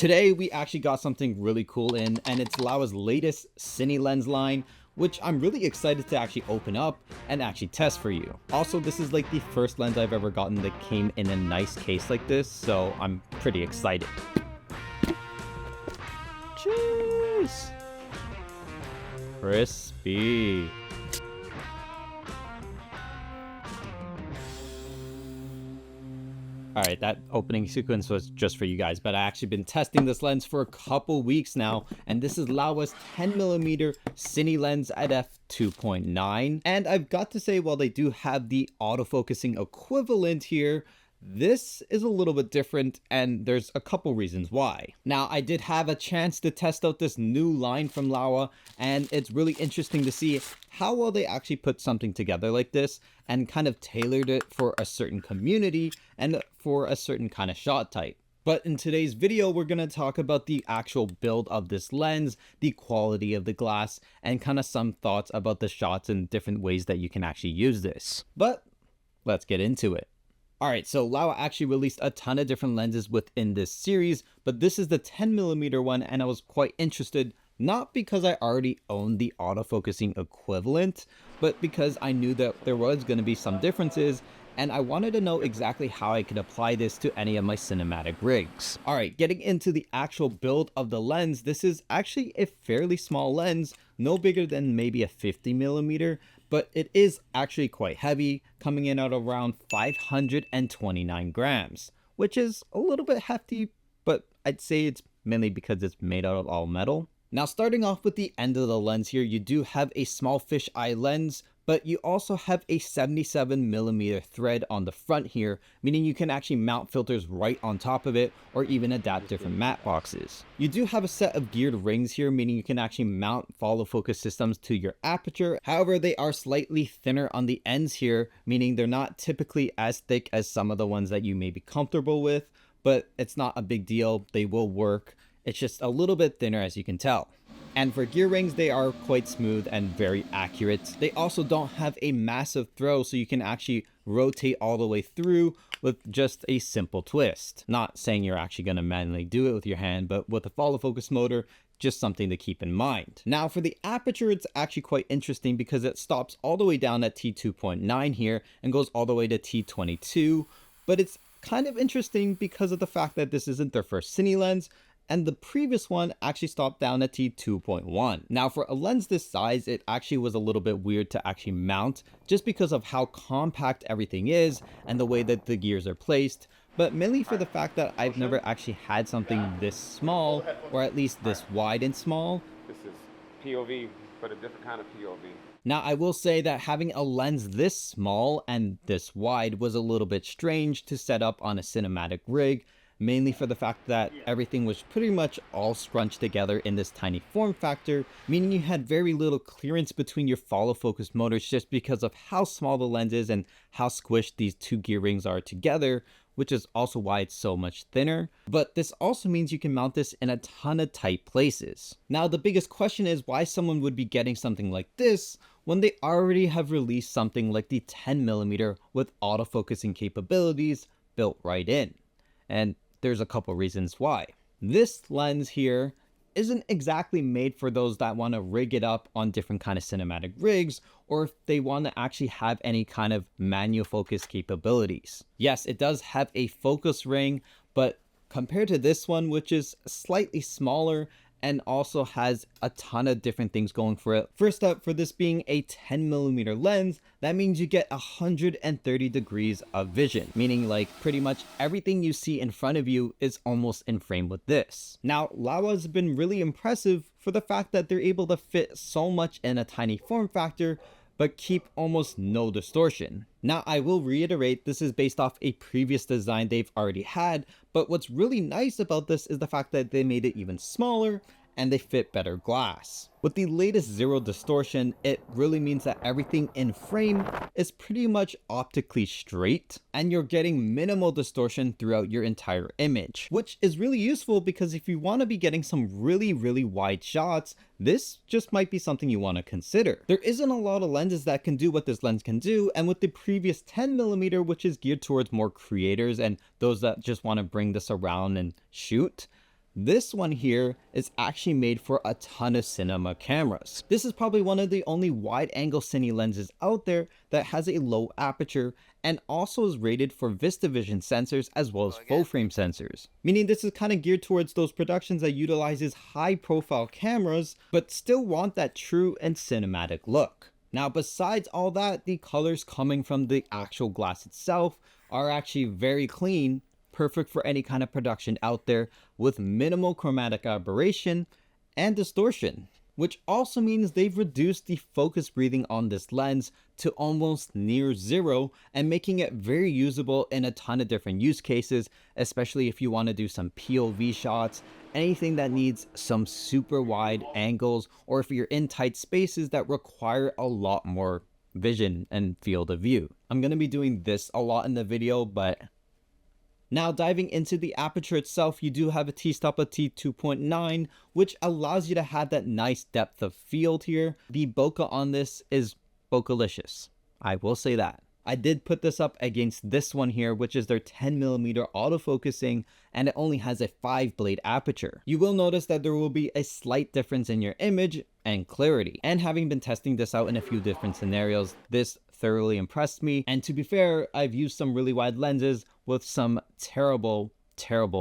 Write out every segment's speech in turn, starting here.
Today we actually got something really cool in, and it's LAOWA's latest Cine lens line, which I'm really excited to actually open up and actually test for you. Also, this is like the first lens I've ever gotten that came in a nice case like this, so I'm pretty excited. Cheers! Crispy. Alright, that opening sequence was just for you guys, but I actually been testing this lens for a couple weeks now, and this is LAOWA's 10mm Cine lens at f2.9. And I've got to say, while they do have the autofocusing equivalent here, this is a little bit different, and there's a couple reasons why. Now, I did have a chance to test out this new line from LAOWA, and it's really interesting to see how well they actually put something together like this and kind of tailored it for a certain community and for a certain kind of shot type. But in today's video, we're going to talk about the actual build of this lens, the quality of the glass, and kind of some thoughts about the shots and different ways that you can actually use this. But let's get into it. Alright, so LAOWA actually released a ton of different lenses within this series, but this is the 10mm one, and I was quite interested, not because I already owned the autofocusing equivalent, but because I knew that there was going to be some differences, and I wanted to know exactly how I could apply this to any of my cinematic rigs. Alright, getting into the actual build of the lens, this is actually a fairly small lens, no bigger than maybe a 50mm, but it is actually quite heavy, coming in at around 529 grams, which is a little bit hefty, but I'd say it's mainly because it's made out of all metal. Now, starting off with the end of the lens here, you do have a small fisheye lens, but you also have a 77mm thread on the front here, meaning you can actually mount filters right on top of it or even adapt different matte boxes. You do have a set of geared rings here, meaning you can actually mount follow focus systems to your aperture. However, they are slightly thinner on the ends here, meaning they're not typically as thick as some of the ones that you may be comfortable with, but it's not a big deal. They will work. It's just a little bit thinner, as you can tell. And for gear rings, they are quite smooth and very accurate. They also don't have a massive throw, so you can actually rotate all the way through with just a simple twist. Not saying you're actually going to manually do it with your hand, but with a follow focus motor, just something to keep in mind. Now, for the aperture, it's actually quite interesting because it stops all the way down at T2.9 here and goes all the way to T22, but it's kind of interesting because of the fact that this isn't their first Cine lens, and the previous one actually stopped down at T2.1. Now, for a lens this size, it actually was a little bit weird to actually mount just because of how compact everything is and the way that the gears are placed, but mainly for the fact that I've never actually had something this small, or at least this wide and small. This is POV, but a different kind of POV. Now, I will say that having a lens this small and this wide was a little bit strange to set up on a cinematic rig, mainly for the fact that everything was pretty much all scrunched together in this tiny form factor, meaning you had very little clearance between your follow focus motors just because of how small the lens is and how squished these two gear rings are together, which is also why it's so much thinner. But this also means you can mount this in a ton of tight places. Now, the biggest question is why someone would be getting something like this when they already have released something like the 10mm with autofocusing capabilities built right in. And there's a couple reasons why. This lens here isn't exactly made for those that want to rig it up on different kind of cinematic rigs, or if they want to actually have any kind of manual focus capabilities. Yes, it does have a focus ring, but compared to this one, which is slightly smaller and also has a ton of different things going for it. First up, for this being a 10mm lens, that means you get 130 degrees of vision, meaning like pretty much everything you see in front of you is almost in frame with this. Now, LAOWA's been really impressive for the fact that they're able to fit so much in a tiny form factor, but keep almost no distortion. Now, I will reiterate, this is based off a previous design they've already had, but what's really nice about this is the fact that they made it even smaller and they fit better glass. With the latest zero distortion, it really means that everything in frame is pretty much optically straight, and you're getting minimal distortion throughout your entire image, which is really useful because if you want to be getting some really wide shots, this just might be something you want to consider. There isn't a lot of lenses that can do what this lens can do, and with the previous 10mm, which is geared towards more creators and those that just want to bring this around and shoot, This one here is actually made for a ton of cinema cameras. This is probably one of the only wide angle cine lenses out there that has a low aperture and also is rated for VistaVision sensors as well as full frame sensors. Meaning this is kind of geared towards those productions that utilizes high profile cameras but still want that true and cinematic look. Now besides all that, the colors coming from the actual glass itself are actually very clean, perfect for any kind of production out there with minimal chromatic aberration and distortion, which also means they've reduced the focus breathing on this lens to almost near zero and making it very usable in a ton of different use cases, especially if you want to do some POV shots, anything that needs some super wide angles, or if you're in tight spaces that require a lot more vision and field of view. I'm going to be doing this a lot in the video, but now diving into the aperture itself, you do have a T-stop of T2.9, which allows you to have that nice depth of field here. The bokeh on this is bokehlicious, I will say that. I did put this up against this one here, which is their 10mm autofocusing, and it only has a 5-blade aperture. You will notice that there will be a slight difference in your image and clarity. And having been testing this out in a few different scenarios, this thoroughly impressed me. And to be fair, I've used some really wide lenses with some terrible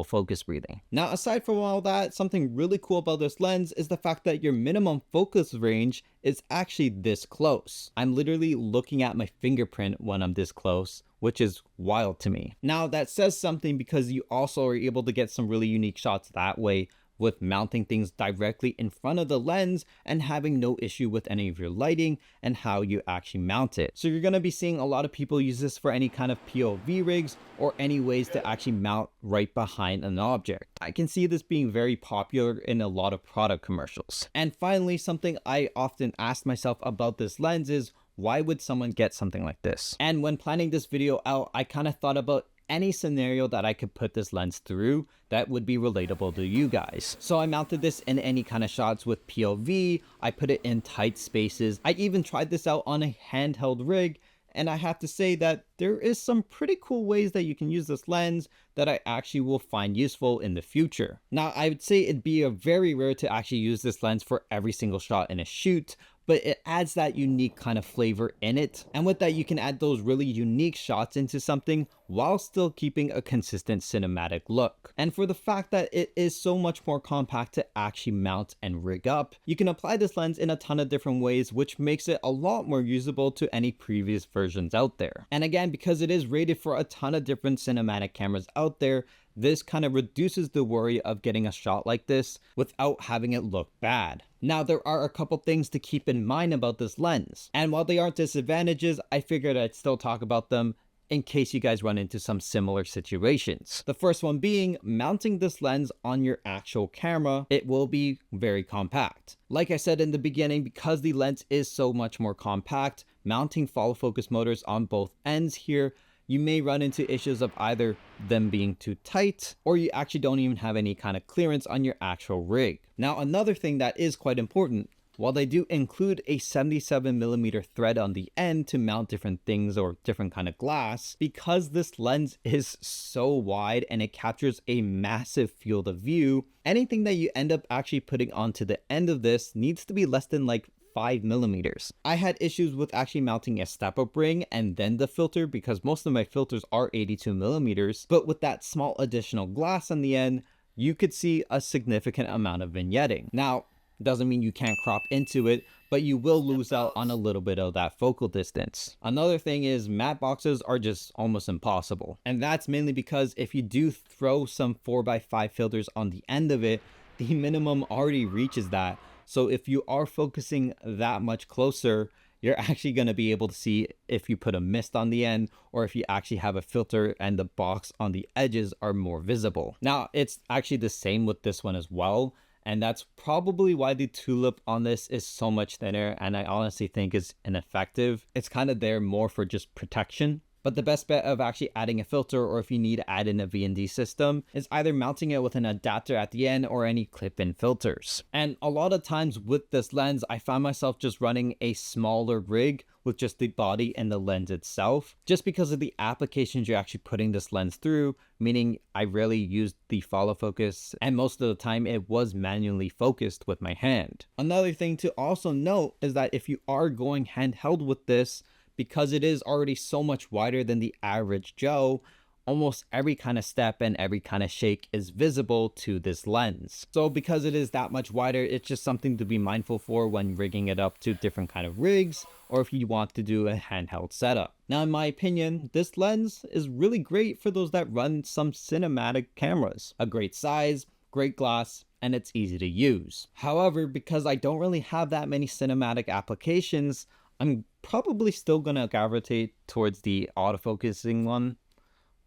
focus breathing. Now, aside from all that, something really cool about this lens is the fact that your minimum focus range is actually this close. I'm literally looking at my fingerprint when I'm this close, which is wild to me. Now, that says something because you also are able to get some really unique shots that way, with mounting things directly in front of the lens and having no issue with any of your lighting and how you actually mount it. So you're going to be seeing a lot of people use this for any kind of POV rigs or any ways to actually mount right behind an object. I can see this being very popular in a lot of product commercials. And finally, something I often ask myself about this lens is, why would someone get something like this? And when planning this video out, I kind of thought about any scenario that I could put this lens through that would be relatable to you guys. So I mounted this in any kind of shots with POV, I put it in tight spaces, I even tried this out on a handheld rig, and I have to say that there is some pretty cool ways that you can use this lens that I actually will find useful in the future. Now, I would say it'd be a very rare to actually use this lens for every single shot in a shoot, but it adds that unique kind of flavor in it. And with that, you can add those really unique shots into something while still keeping a consistent cinematic look. And for the fact that it is so much more compact to actually mount and rig up, you can apply this lens in a ton of different ways, which makes it a lot more usable to any previous versions out there. And again, because it is rated for a ton of different cinematic cameras out there, this kind of reduces the worry of getting a shot like this without having it look bad. Now, there are a couple things to keep in mind about this lens, and while they aren't disadvantages, I figured I'd still talk about them in case you guys run into some similar situations. The first one being mounting this lens on your actual camera, it will be very compact. Like I said in the beginning, because the lens is so much more compact, mounting follow focus motors on both ends here, you may run into issues of either them being too tight or you actually don't even have any kind of clearance on your actual rig. Now, another thing that is quite important, while they do include a 77mm thread on the end to mount different things or different kind of glass, because this lens is so wide and it captures a massive field of view, anything that you end up actually putting onto the end of this needs to be less than like 5mm. I had issues with actually mounting a step-up ring and then the filter because most of my filters are 82mm, but with that small additional glass on the end, you could see a significant amount of vignetting. Now, doesn't mean you can't crop into it, but you will lose out on a little bit of that focal distance. Another thing is matte boxes are just almost impossible. And that's mainly because if you do throw some 4x5 filters on the end of it, the minimum already reaches that. So if you are focusing that much closer, you're actually going to be able to see if you put a mist on the end or if you actually have a filter and the box on the edges are more visible. Now, it's actually the same with this one as well. And that's probably why the tulip on this is so much thinner, and I honestly think is ineffective. It's kind of there more for just protection. But the best bet of actually adding a filter, or if you need to add in a V&D system, is either mounting it with an adapter at the end or any clip-in filters. And a lot of times with this lens, I found myself just running a smaller rig with just the body and the lens itself, just because of the applications you're actually putting this lens through, meaning I rarely used the follow focus, and most of the time it was manually focused with my hand. Another thing to also note is that if you are going handheld with this, because it is already so much wider than the average Joe, almost every kind of step and every kind of shake is visible to this lens. So because it is that much wider, it's just something to be mindful for when rigging it up to different kind of rigs, or if you want to do a handheld setup. Now, in my opinion, this lens is really great for those that run some cinematic cameras. A great size, great glass, and it's easy to use. However, because I don't really have that many cinematic applications, I'm probably still gonna gravitate towards the autofocusing one,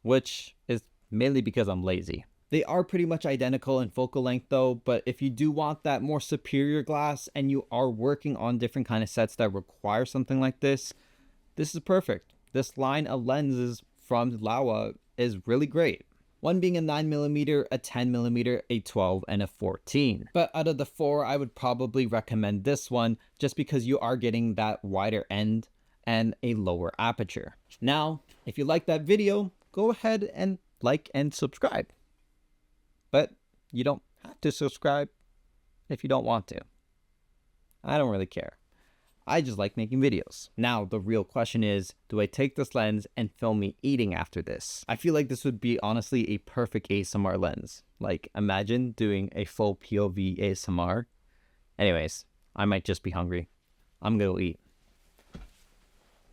which is mainly because I'm lazy. They are pretty much identical in focal length though, but if you do want that more superior glass and you are working on different kind of sets that require something like this is perfect. This line of lenses from LAOWA is really great. One being a 9mm, a 10mm, a 12, and a 14. But out of the four, I would probably recommend this one just because you are getting that wider end and a lower aperture. Now, if you like that video, go ahead and like and subscribe. But you don't have to subscribe if you don't want to. I don't really care. I just like making videos. Now, the real question is, do I take this lens and film me eating after this? I feel like this would be honestly a perfect ASMR lens. Like, imagine doing a full POV ASMR. Anyways, I might just be hungry. I'm gonna go eat.